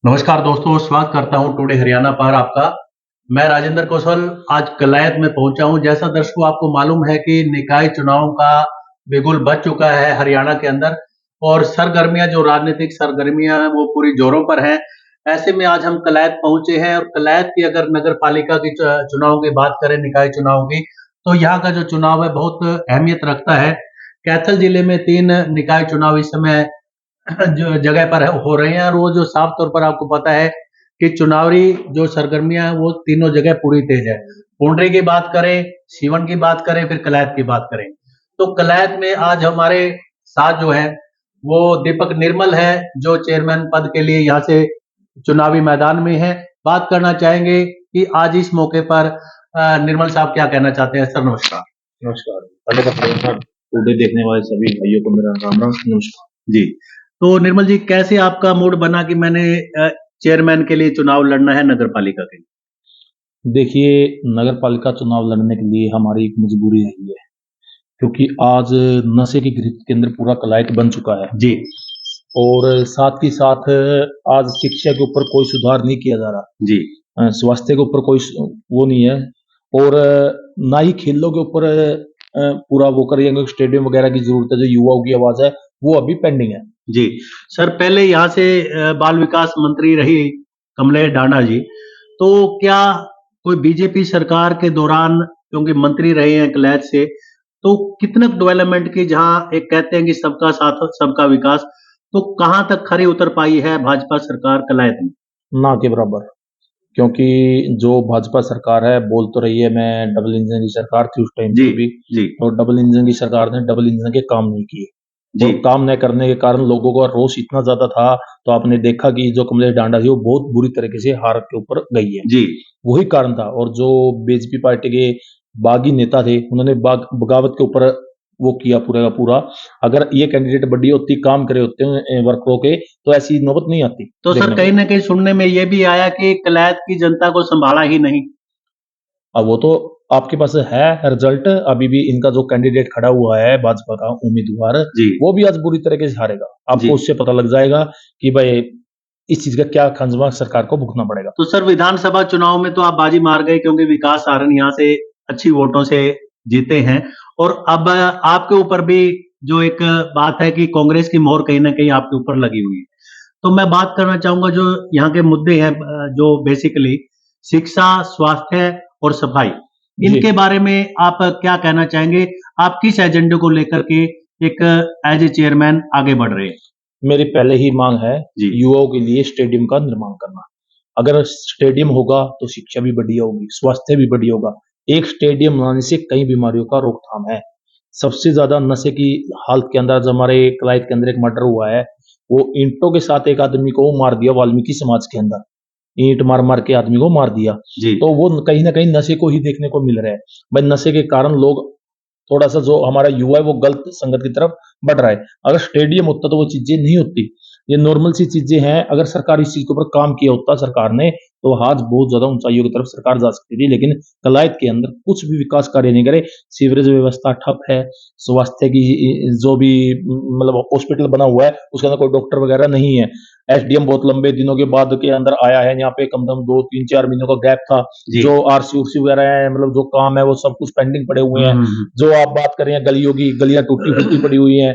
नमस्कार दोस्तों, स्वागत करता हूं टुडे हरियाणा पर आपका। मैं राजेंद्र कौशल आज कलायत में पहुंचा हूं। जैसा दर्शकों आपको मालूम है कि निकाय चुनाव का बिगुल बज चुका है हरियाणा के अंदर और सरगर्मियां जो राजनीतिक सरगर्मियां हैं वो पूरी जोरों पर हैं। ऐसे में आज हम कलायत पहुंचे हैं और कलायत की अगर नगर पालिका की चुनाव की बात करें, निकाय चुनाव की, तो यहाँ का जो चुनाव है बहुत अहमियत रखता है। कैथल जिले में 3 निकाय चुनाव इस समय जो जगह पर हो रहे हैं और वो जो साफ तौर पर आपको पता है कि चुनावी जो सरगर्मियां हैं वो तीनों जगह पूरी तेज है। पुंडरी की बात करें, सीवन की बात करें, फिर कलायत की बात करें, तो कलायत में आज हमारे साथ जो है वो दीपक निर्मल है, जो चेयरमैन पद के लिए यहाँ से चुनावी मैदान में है। बात करना चाहेंगे कि आज इस मौके पर निर्मल साहब क्या कहना चाहते हैं। सर नमस्कार। नमस्कार। पहले तो नमस्कार टुडे देखने वाले सभी भाइयों को मेरा राम राम नमस्कार जी। तो निर्मल जी, कैसे आपका मूड बना कि मैंने चेयरमैन के लिए चुनाव लड़ना है नगर पालिका के लिए? देखिए, नगर पालिका चुनाव लड़ने के लिए हमारी एक मजबूरी रही है, क्योंकि आज नशे की गिरफ्त के अंदर पूरा कलायत बन चुका है जी। और साथ ही साथ आज शिक्षा के ऊपर कोई सुधार नहीं किया जा रहा। जी। स्वास्थ्य के ऊपर कोई वो नहीं है और ना ही खेलों के ऊपर पूरा वो करेंगे। स्टेडियम वगैरह की जरूरत है, जो युवाओं की आवाज है वो अभी पेंडिंग है। जी। सर, पहले यहाँ से बाल विकास मंत्री रही कमलेश ढांडा जी, तो क्या कोई बीजेपी सरकार के दौरान, क्योंकि मंत्री रहे हैं कलैत से, तो कितना डेवलपमेंट की, जहाँ एक कहते हैं कि सबका साथ सबका विकास, तो कहाँ तक खरी उतर पाई है भाजपा सरकार कलायत में? ना के बराबर, क्योंकि जो भाजपा सरकार है बोल तो रही है मैं डबल इंजन की सरकार थी उस टाइम जी। पे भी, जी। तो डबल इंजन की सरकार ने डबल इंजन के काम नहीं किए जी। और काम न करने के कारण लोगों का रोष इतना ज्यादा था, तो आपने देखा कि जो कमलेश डांडा थी वो बहुत बुरी तरीके से हार के ऊपर गई है। जी। वही कारण था। और जो बीजेपी पार्टी के बागी नेता थे उन्होंने बगावत के ऊपर वो किया पूरा का पूरा। अगर ये कैंडिडेट बड़ी होती, काम करे होते वर्करों के, तो ऐसी नौबत नहीं आती। तो सर, कहीं न कहीं सुनने में ये भी आया कि कलायत की जनता को संभाला ही नहीं। अब वो तो आपके पास है रिजल्ट। अभी भी इनका जो कैंडिडेट खड़ा हुआ है भाजपा का उम्मीदवार, जी। वो भी आज बुरी तरीके से हारेगा। जी। आपको उससे पता लग जाएगा कि भाई इस चीज का क्या खंजवा सरकार को भुगतना पड़ेगा। तो सर, विधानसभा चुनाव में तो आप बाजी मार गए, क्योंकि विकास सारण यहाँ से अच्छी वोटों से जीते हैं और अब आपके ऊपर भी जो एक बात है कि कांग्रेस की मोहर कहीं न कहीं आपके ऊपर लगी हुई है। तो मैं बात करना चाहूँगा जो यहाँ के मुद्दे हैं, जो बेसिकली शिक्षा, स्वास्थ्य और सफाई, जी, इनके बारे में आप क्या कहना चाहेंगे? आप किस एजेंडे को लेकर के एक एज़ ए चेयरमैन आगे बढ़ रहे हैं? मेरी पहले ही मांग है जी। युवाओं के लिए स्टेडियम का निर्माण करना। अगर स्टेडियम होगा तो शिक्षा भी बढ़िया होगी, स्वास्थ्य भी बढ़िया होगा। एक स्टेडियम बनाने से कई बीमारियों का रोकथाम है। सबसे ज्यादा नशे की हालत के अंदर, जो हमारे कलायत के अंदर एक मर्डर हुआ है, वो ईंटों के साथ एक आदमी को मार दिया वाल्मीकि समाज के अंदर। ईंट मार मार के आदमी को मार दिया। जी। तो वो कहीं ना कहीं नशे को ही देखने को मिल रहा है। भाई नशे के कारण लोग, थोड़ा सा जो हमारा युवा है वो गलत संगत की तरफ बढ़ रहा है। अगर स्टेडियम होता तो वो चीजें नहीं होती। ये नॉर्मल सी चीजें हैं। अगर सरकार इस चीज के ऊपर काम किया होता सरकार ने, तो आज बहुत ज्यादा ऊंचाइयों की तरफ सरकार जा सकती थी। लेकिन कलायत के अंदर कुछ भी विकास कार्य नहीं करे। सीवरेज व्यवस्था ठप है। स्वास्थ्य की जो भी मतलब हॉस्पिटल बना हुआ है उसके अंदर कोई डॉक्टर वगैरह नहीं है। एसडीएम बहुत लंबे दिनों के बाद के अंदर आया है यहाँ पे, कम से कम 2 3 4 महीनों का गैप था। जी। जो आरसी उर्सी वगैरह है, मतलब जो काम है वो सब कुछ पेंडिंग पड़े हुए हैं। जो आप बात कर रहे हैं गलियों की, गलियां टूटी फूटी पड़ी हुई हैं।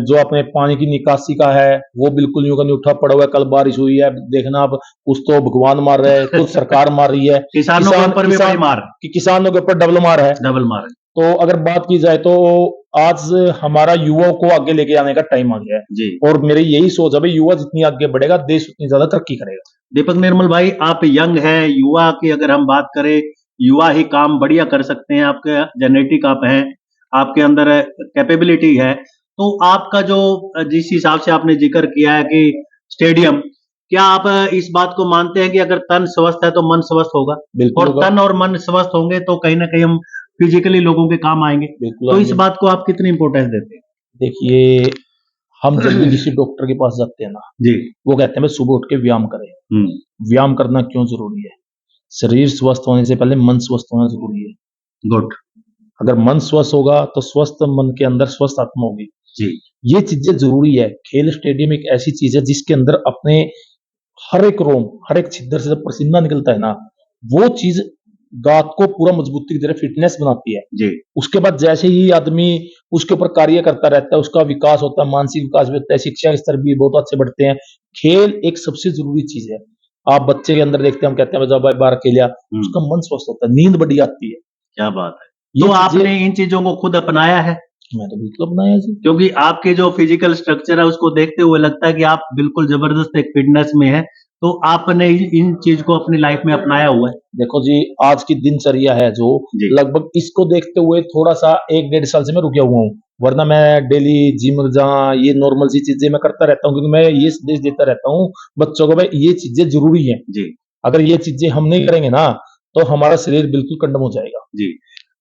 जो अपने पानी की निकासी का है वो बिल्कुल यूं का नहीं उठा पड़ा हुआ है। कल बारिश हुई है, देखना आप, कुछ तो भगवान मार रहे हैं, कुछ सरकार मार रही है। किसानों के ऊपर भी बड़ी मार, किसानों के ऊपर डबल मार है। डबल मार। तो अगर बात की जाए तो आज हमारा युवाओं को आगे लेके आने का टाइम आ गया है। जी। और मेरी यही सोच है भाई, युवा जितनी आगे बढ़ेगा देश उतनी ज्यादा तरक्की करेगा। दीपक निर्मल भाई, आप यंग हैं, युवा की अगर हम बात करें, युवा ही काम बढ़िया कर सकते हैं। आपके जेनेटिक आप हैं, आपके अंदर कैपेबिलिटी है। तो आपका जो जिस हिसाब से आपने जिक्र किया है कि स्टेडियम, क्या आप इस बात को मानते हैं कि अगर तन स्वस्थ है तो मन स्वस्थ होगा? बिल्कुल और होगा। तन और मन स्वस्थ होंगे तो कहीं ना कहीं हम फिजिकली लोगों के काम आएंगे। बिल्कुल तो इस आएंगे। बात को आप कितनी इंपॉर्टेंस देते हैं? देखिए, हम जब भी किसी डॉक्टर के पास जाते हैं ना, जी। वो कहते हैं भाई सुबह उठ के व्यायाम करें। व्यायाम करना क्यों जरूरी है? शरीर स्वस्थ होने से पहले मन स्वस्थ होना जरूरी है। गुड। अगर मन स्वस्थ होगा तो स्वस्थ मन के अंदर स्वस्थ आत्मा होगी। जी। ये चीजें जरूरी है। खेल स्टेडियम एक ऐसी चीज है जिसके अंदर अपने हर एक रोम, हर एक छिद्र से जब पसीना निकलता है ना, वो चीज गात को पूरा मजबूती की तरह फिटनेस बनाती है। जी उसके बाद जैसे ही आदमी उसके ऊपर कार्य करता रहता है, उसका विकास होता है, मानसिक विकास भी होता है, शिक्षा के स्तर भी बहुत अच्छे बढ़ते हैं। खेल एक सबसे जरूरी चीज है। आप बच्चे के अंदर देखते हैं, हम कहते हैं जब बार खेलिया, उसका मन स्वस्थ होता है, नींद बढ़िया आती है। क्या बात है। ये तो चीजें आपने इन चीजों को खुद अपनाया है? मैं तो बिल्कुल अपनाया जी। क्योंकि आपके जो फिजिकल स्ट्रक्चर है उसको देखते हुए लगता है कि आप बिल्कुल जबरदस्त एक फिटनेस में है। तो आपने इन चीज को अपनी लाइफ में अपनाया हुआ है? देखो जी, आज की दिनचर्या है जो जी लगभग इसको देखते हुए थोड़ा सा 1 डेढ़ साल से मैं रुका हुआ हूँ। वरना मैं डेली जिम जहाँ ये नॉर्मल सी चीजें मैं करता रहता हूँ, क्योंकि मैं ये संदेश देता रहता हूँ बच्चों को, भाई ये चीजें जरूरी है। जी अगर ये चीजें हम नहीं करेंगे ना, तो हमारा शरीर बिल्कुल कंडम हो जाएगा। जी।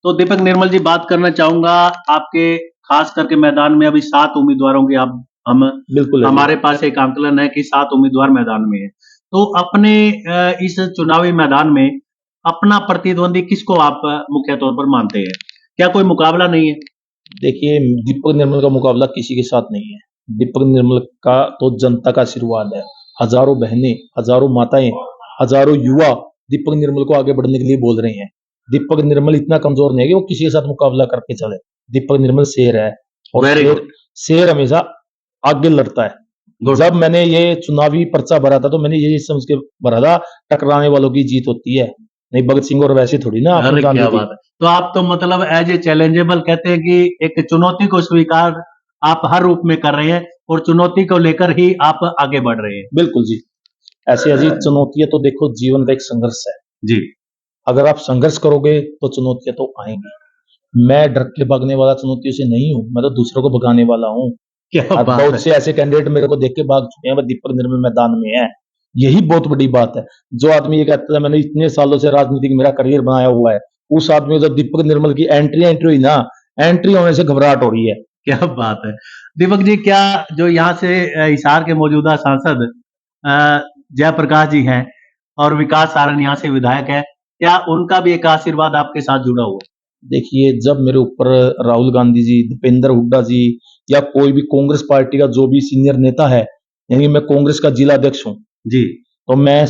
तो दीपक निर्मल जी, बात करना चाहूंगा आपके खास करके मैदान में अभी 7 उम्मीदवारों की आप हम बिल्कुल है जी। हमारे पास एक आंकलन है कि 7 उम्मीदवार मैदान में हैं। तो अपने इस चुनावी मैदान में अपना प्रतिद्वंदी किसको आप मुख्य तौर पर मानते हैं? क्या कोई मुकाबला नहीं है? देखिए, दीपक निर्मल का मुकाबला किसी के साथ नहीं है। दीपक निर्मल का तो जनता का आशीर्वाद है। हजारों बहनें, हजारों माताएं, हजारों युवा दीपक निर्मल को आगे बढ़ने के लिए बोल रहे हैं। दीपक निर्मल इतना कमजोर नहीं है कि वो किसी के साथ मुकाबला करके चले। दीपक निर्मल शेर है, और वेरी शेर गुड, शेर हमेशा आगे लड़ता है। गुड। जब मैंने ये चुनावी पर्चा भरा था, तो मैंने ये समझ के भरा था, टकराने वालों की जीत होती है। नहीं, भगत सिंह और वैसे थोड़ी ना आपने अरे जान ली क्या थी। बात है! तो आप तो मतलब एज़ ए चैलेंजेबल कहते हैं कि एक चुनौती को स्वीकार आप हर रूप में कर रहे हैं और चुनौती को लेकर ही आप आगे बढ़ रहे हैं। बिल्कुल जी। ऐसी अजीब चुनौतियां तो देखो, जीवन का एक संघर्ष है। जी, अगर आप संघर्ष करोगे तो चुनौतियां तो आएंगी। मैं डर के भागने वाला चुनौतियों से नहीं हूँ, मैं तो दूसरों को भगाने वाला हूँ। क्या अब बात बहुत है! से ऐसे कैंडिडेट मेरे को देख के भाग चुके हैं, बस दीपक निर्मल मैदान में है। यही बहुत बड़ी बात है। जो आदमी ये कहता है मैंने इतने सालों से राजनीति में मेरा करियर बनाया हुआ है, उस आदमी को जब दीपक निर्मल की एंट्री हुई ना, एंट्री होने से घबराहट हो रही है। क्या बात है! दीपक जी, क्या जो यहाँ से हिसार के मौजूदा सांसद अ, जयप्रकाश जी हैं और विकास सारंग यहाँ से विधायक हैं, क्या उनका भी एक आशीर्वाद आपके साथ जुड़ा हुआ है? देखिए, जब मेरे ऊपर राहुल गांधी जी, दीपेंद्र हुड्डा जी, या कोई भी कांग्रेस पार्टी का जो भी सीनियर नेता है, यानी मैं कांग्रेस का जिला अध्यक्ष हूँ, जी, तो मैं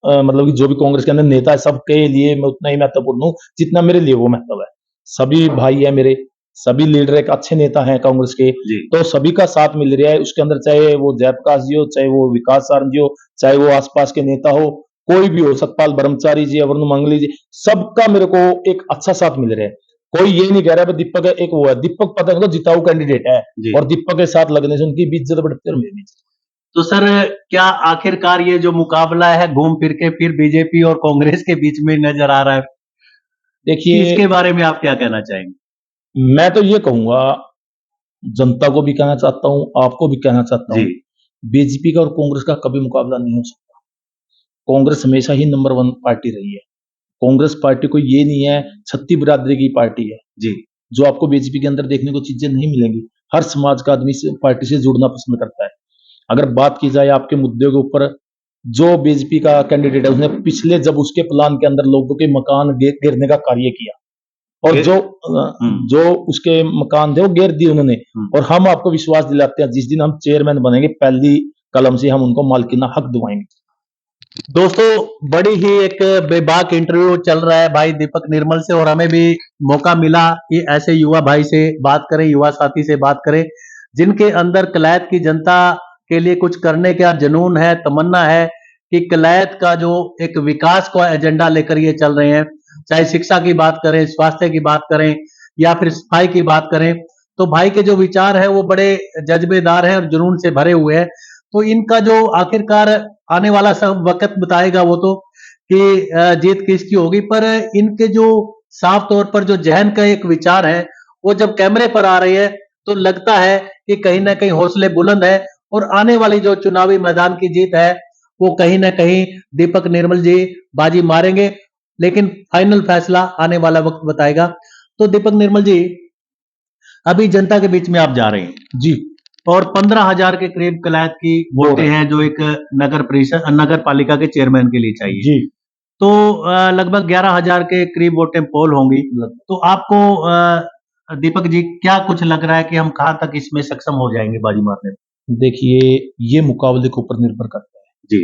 मतलब कि जो भी कांग्रेस के अंदर नेता है, सबके लिए मैं उतना ही महत्वपूर्ण हूँ जितना मेरे लिए वो महत्व है। सभी भाई है मेरे, सभी लीडर एक अच्छे नेता हैं कांग्रेस के, जी। तो सभी का साथ मिल रहा है उसके अंदर, चाहे वो जयप्रकाश जी हो, चाहे वो विकास सारंग जी हो, चाहे वो आसपास के नेता हो, कोई भी हो, सतपाल ब्रह्मचारी जी, अवर्ण मंगली जी, सबका मेरे को एक अच्छा साथ मिल रहा है। कोई ये नहीं कह रहा है दीपक एक वो है, दीपक पता है जिताऊ कैंडिडेट है, जी। और दीपक के साथ लगने से उनकी भी इज्जत बढ़ती है और मेरी भी इज्जत। तो सर, क्या आखिरकार ये जो मुकाबला है घूम फिर के फिर बीजेपी और कांग्रेस के बीच में नज़र आ रहा है? देखिए, इसके बारे में आप क्या कहना चाहेंगे? मैं तो ये कहूंगा, जनता को भी कहना चाहता हूँ, आपको भी कहना चाहता जी, हूँ, बीजेपी का और कांग्रेस का कभी मुकाबला नहीं हो सकता। कांग्रेस हमेशा ही नंबर 1 पार्टी रही है। कांग्रेस पार्टी कोई ये नहीं है, छत्ती बिरादरी की पार्टी है, जी। जो आपको बीजेपी के अंदर देखने को चीजें नहीं मिलेंगी। हर समाज का आदमी इस पार्टी से जुड़ना पसंद करता है। अगर बात की जाए आपके मुद्दे के ऊपर, जो बीजेपी का कैंडिडेट है, उसने पिछले जब उसके प्लान के अंदर लोगों के मकान गिरने का कार्य किया, और गे जो उसके मकान थे वो गिर दिए उन्होंने, हुँ। और हम आपको विश्वास दिलाते हैं जिस दिन हम चेयरमैन बनेंगे, पहली कलम से हम उनको मालकीना हक दिवाएंगे। दोस्तों, बड़ी ही एक बेबाक इंटरव्यू चल रहा है भाई दीपक निर्मल से, और हमें भी मौका मिला कि ऐसे युवा भाई से बात करें, युवा साथी से बात करें, जिनके अंदर कलायत की जनता के लिए कुछ करने का जुनून है, तमन्ना है कि कलायत का जो एक विकास का एजेंडा लेकर ये चल रहे हैं, चाहे शिक्षा की बात करें, स्वास्थ्य की बात करें या फिर सफाई की बात करें, तो भाई के जो विचार हैं वो बड़े जज्बेदार हैं और जुनून से भरे हुए हैं। तो इनका जो आखिरकार आने वाला सब वक़्त बताएगा वो तो कि जीत किसकी होगी, पर इनके जो साफ तौर पर जो ज़हन का एक विचार है, वो जब कैमरे पर आ रही है, तो लगता है कि कहीं न कहीं हौसले बुलंद हैं और आने वाली जो चुनावी मैदान की जीत है, वो कहीं न कहीं दीपक निर्मल जी बाजी मारेंगे, लेकिन फाइनल फैसला आने वाला वक़्त बताएगा। तो दीपक निर्मल जी, अभी जनता के बीच में आप जा रहे हैं जी। और 15,000 के करीब कलायत की वोटें हैं जो एक नगर पालिका के चेयरमैन के लिए चाहिए। जी। तो लगभग 11,000 के करीब वोटें पोल होंगी। तो आपको दीपक जी क्या कुछ लग रहा है कि हम कहाँ तक इसमें सक्षम हो जाएँगे बाजी मारने में? देखिए, ये मुकाबले के ऊपर निर्भर करता है। जी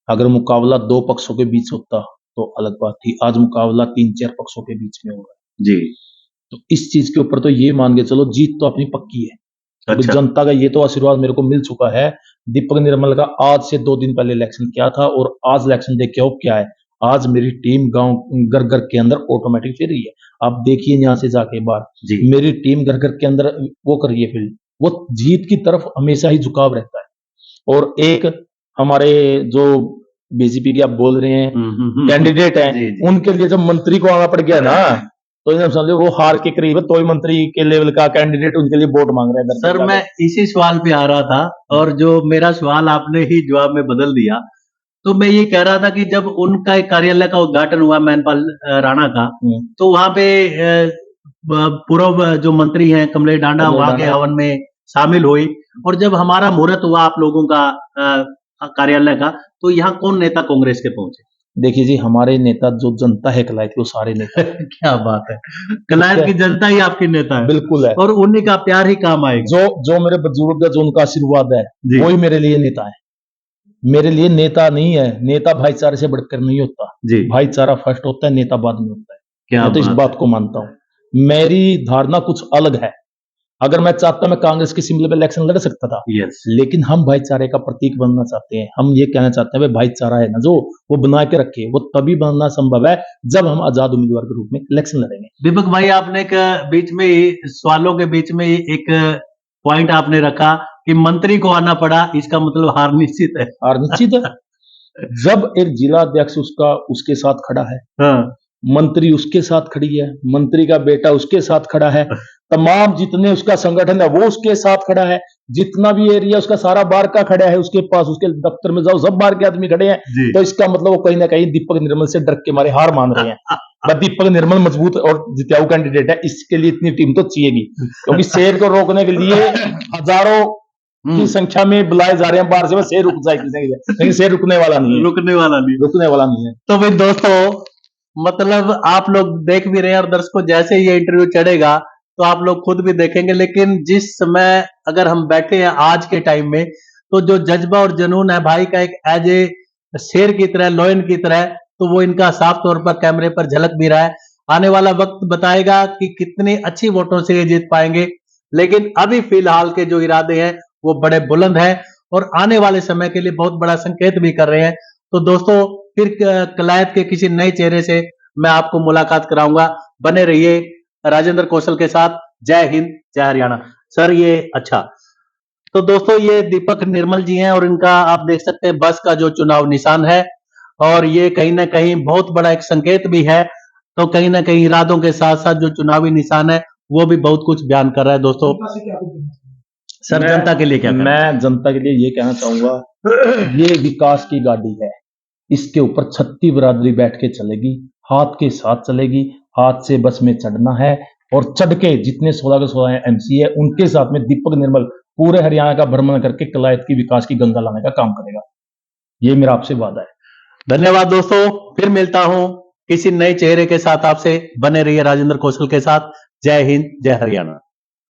अगर मुकाबला दो पक्षों के बीच होता तो अलग बात थी, आज मुकाबला 3-4 पक्षों के बीच में हो रहा है। जी तो इस चीज के ऊपर तो ये मान के चलो जीत तो अपनी पक्की है। अभी अच्छा जनता का ये तो आशीर्वाद मेरे को मिल चुका है। दीपक निर्मल का आज से 2 दिन पहले इलेक्शन क्या था और आज इलेक्शन देख के आओ क्या है। आज मेरी टीम गांव घर घर के अंदर ऑटोमेटिक फिर रही है। आप देखिए यहाँ से जाके बाहर जी मेरी टीम घर घर के अंदर वो कर रही है फील्ड, वो जीत की तरफ हमेशा ही झुकाव रहता है। और एक हमारे जो बीजेपी की आप बोल रहे हैं कैंडिडेट जी, हैं, जी। उनके लिए जब मंत्री को आना पड़ गया ना, तो ये समझो वो हार के करीब है, तो ही मंत्री के लेवल का कैंडिडेट उनके लिए वोट मांग रहे हैं। सर मैं इसी सवाल पे आ रहा था और जो मेरा सवाल आपने ही जवाब में बदल दिया। तो मैं ये कह रहा था कि जब उनका एक कार्यालय का उद्घाटन हुआ मैनपाल राणा का, तो वहां पे पूर्व जो मंत्री हैं कमलेश डांडा कमलेश वहां के डांडा। हवन में शामिल हुई और जब हमारा मुहूर्त हुआ आप लोगों का कार्यालय का, तो यहाँ कौन नेता कांग्रेस के पहुंचे? देखिए जी, हमारे नेता जो जनता है कलायत की, वो सारे नेता क्या बात है, कलायत की जनता ही आपकी नेता है बिल्कुल है। और उन्हीं का प्यार ही काम आएगा। जो मेरे बुजुर्ग का जो उनका आशीर्वाद है, जी वही मेरे लिए नेता है। मेरे लिए नेता नहीं है, नेता भाईचारे से बढ़कर नहीं होता। जी भाईचारा फर्स्ट होता है, नेता बाद में होता है। क्या मैं तो इस बात बात को मानता हूँ। मेरी धारणा कुछ अलग है। अगर मैं चाहता मैं कांग्रेस के सिंबल पे इलेक्शन लड़ सकता था, यस लेकिन हम भाईचारे का प्रतीक बनना चाहते हैं। हम ये कहना चाहते हैं भाईचारा है ना जो, वो बना के रखे, वो तभी बनना संभव है जब हम आजाद उम्मीदवार के रूप में इलेक्शन लड़ेंगे। दीपक भाई आपने एक बीच में ही सवालों के बीच में ही एक पॉइंट आपने रखा कि मंत्री को आना पड़ा, इसका मतलब हार निश्चित है। और निश्चित है, जब एक जिला अध्यक्ष उसके साथ खड़ा है, हाँ, मंत्री उसके साथ खड़ी है, मंत्री का बेटा उसके साथ खड़ा है, तमाम जितने उसका संगठन है वो उसके साथ खड़ा है, जितना भी एरिया उसका सारा बाहर का खड़ा है उसके पास, उसके दफ्तर में जाओ सब बाहर के आदमी खड़े हैं, जी तो इसका मतलब वो कहीं ना कहीं दीपक निर्मल से डर के मारे हार मान रहे हैं। बस दीपक निर्मल मजबूत और जिताऊ कैंडिडेट है, इसके लिए इतनी टीम तो चाहिएगी, क्योंकि शेर को रोकने के लिए हजारों की संख्या में बुलाए जा रहे हैं बाहर से, बस शेर रुक जाए लेकिन शेर रुकने वाला नहीं है, रुकने वाला नहीं। रुकने वाला नहीं है। तो भाई दोस्तों, मतलब आप लोग देख भी रहे हैं और दर्शकों जैसे ये इंटरव्यू चढ़ेगा तो आप लोग खुद भी देखेंगे, लेकिन जिस समय अगर हम बैठे हैं आज के टाइम में, तो जो जज्बा और जुनून है भाई का एक एज ए शेर की तरह, लॉयन की तरह, तो वो इनका साफ तौर पर कैमरे पर झलक भी रहा है। आने वाला वक्त बताएगा कि कितनी अच्छी वोटों से ये जीत पाएंगे, लेकिन अभी फिलहाल के जो इरादे हैं वो बड़े बुलंद हैं और आने वाले समय के लिए बहुत बड़ा संकेत भी कर रहे हैं। तो दोस्तों फिर कलायत के किसी नए चेहरे से मैं आपको मुलाकात कराऊंगा। बने रहिए राजेंद्र कौशल के साथ। जय हिंद, जय हरियाणा। सर ये अच्छा, तो दोस्तों ये दीपक निर्मल जी हैं और इनका आप देख सकते हैं बस का जो चुनाव निशान है, और ये कहीं ना कहीं बहुत बड़ा एक संकेत भी है। तो कहीं ना कहीं इरादों के साथ साथ जो चुनावी निशान है वो भी बहुत कुछ बयान कर रहा है। दोस्तों सर जनता के लिए क्या कहना? मैं जनता के लिए ये कहना चाहूंगा, ये विकास की गाड़ी है, इसके ऊपर 36 बिरादरी बैठ के चलेगी, हाथ के साथ चलेगी, हाथ से बस में चढ़ना है और चढ़ के जितने 16 के 16 एमसी है उनके साथ में दीपक निर्मल पूरे हरियाणा का भ्रमण करके कलायत की विकास की गंगा लाने का काम करेगा। ये मेरा आपसे वादा है। धन्यवाद दोस्तों, फिर मिलता हूं किसी नए चेहरे के साथ आपसे। बने रहिए राजेंद्र कौशल के साथ। जय हिंद, जय हरियाणा।